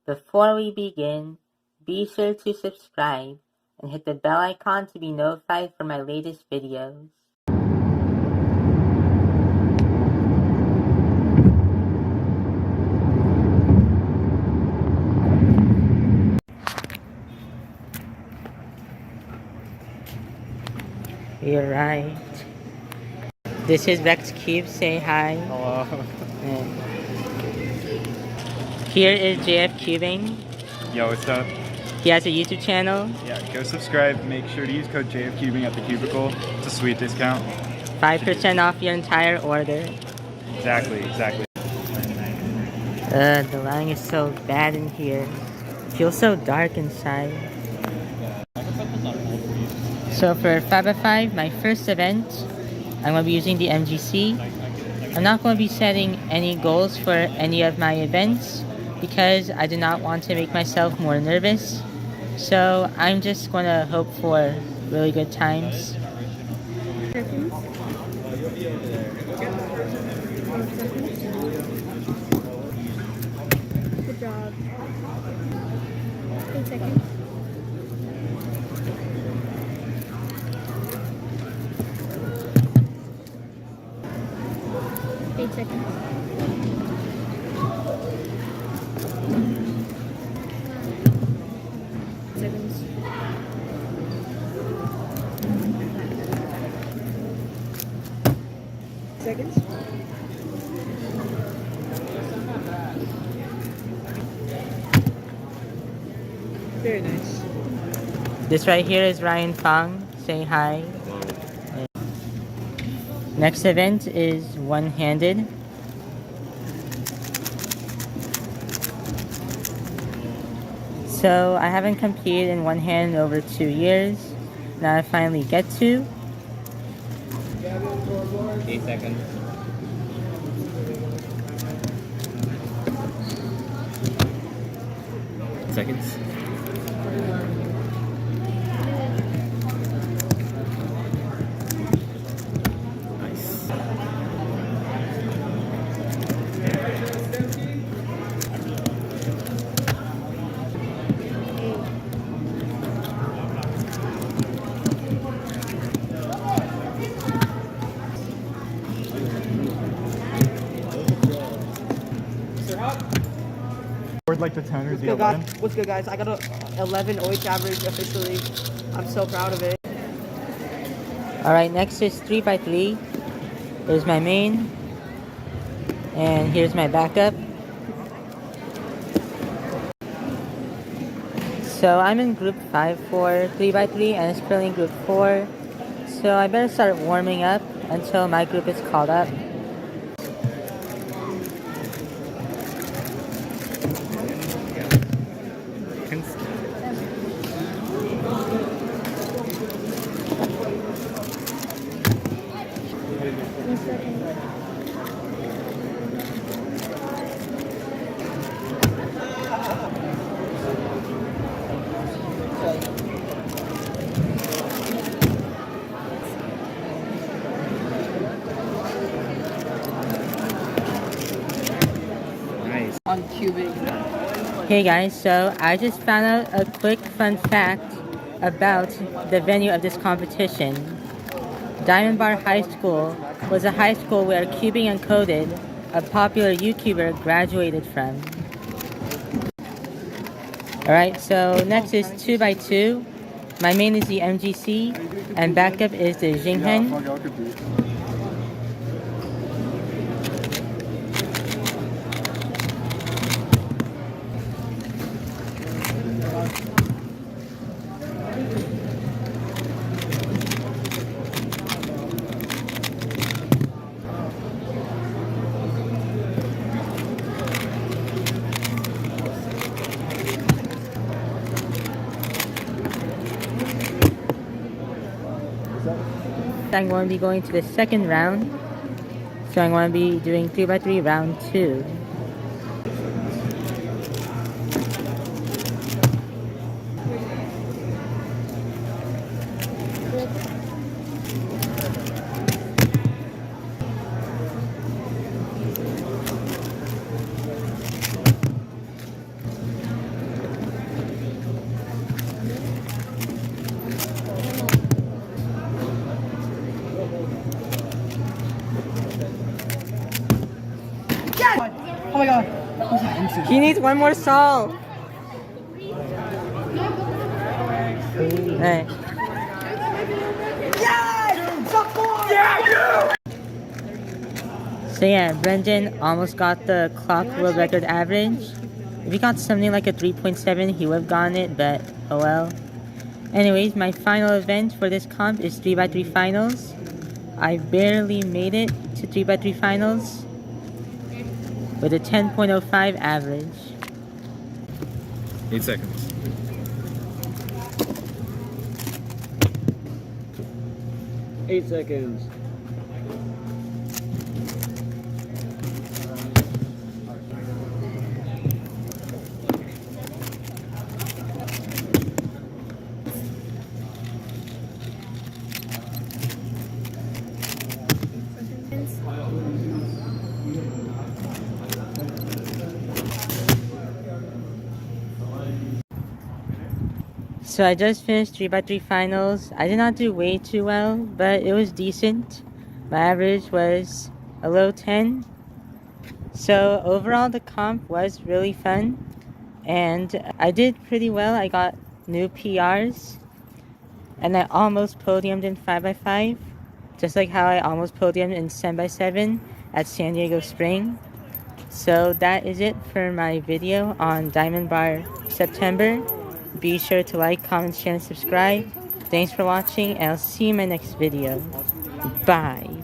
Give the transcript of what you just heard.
Before we begin, be sure to subscribe and hit the bell icon to be notified for my latest videos. You're right. This is Rex Cube. Say hi. Hello. And here is JF Cubing. Yo, what's up? He has a YouTube channel. Yeah, go subscribe. Make sure to use code JFCubing at the cubicle. It's a sweet discount. 5% off your entire order. Exactly. The lighting is so bad in here. It feels so dark inside. So for 5x5, my first event, I'm going to be using the MGC. I'm not going to be setting any goals for any of my events because I do not want to make myself more nervous. So I'm just going to hope for really good times. Good job. 8 seconds. Seconds. Very nice. This right here is Ryan Fong. Say hi. Next event is one-handed. So I haven't competed in one hand in over 2 years. Now I finally get to. 8 seconds. Seconds. Nice. Like the 10 or the 11. What's good, guys? I got a 11 OH average officially. I'm so proud of it. Alright, next is 3x3. Here's my main. And here's my backup. So I'm in group 5 for 3x3 and it's currently group 4. So I better start warming up until my group is called up. On Cubic. Hey guys, so I just found out a quick fun fact about the venue of this competition. Diamond Bar High School was a high school where Cubing Uncoded, a popular YouTuber, graduated from. Alright, so next is 2x2. My main is the MGC, and backup is the Jinghen. I'm going to be going to the second round. So I'm going to be doing 3x3 round 2. He needs one more salt. Alright. So yeah, Brendyn almost got the clock world record average. If he got something like a 3.7, he would have gotten it, but oh well. Anyways, my final event for this comp is 3x3 finals. I barely made it to 3x3 finals with a 10.05 average. 8 seconds. So I just finished 3x3 finals. I did not do way too well, but it was decent. My average was a low 10. So overall the comp was really fun. And I did pretty well. I got new PRs. And I almost podiumed in 5x5. Just like how I almost podiumed in 7x7 at San Diego Spring. So that is it for my video on Diamond Bar September. Be sure to like, comment, share, and subscribe. Thanks for watching, and I'll see you in my next video. Bye.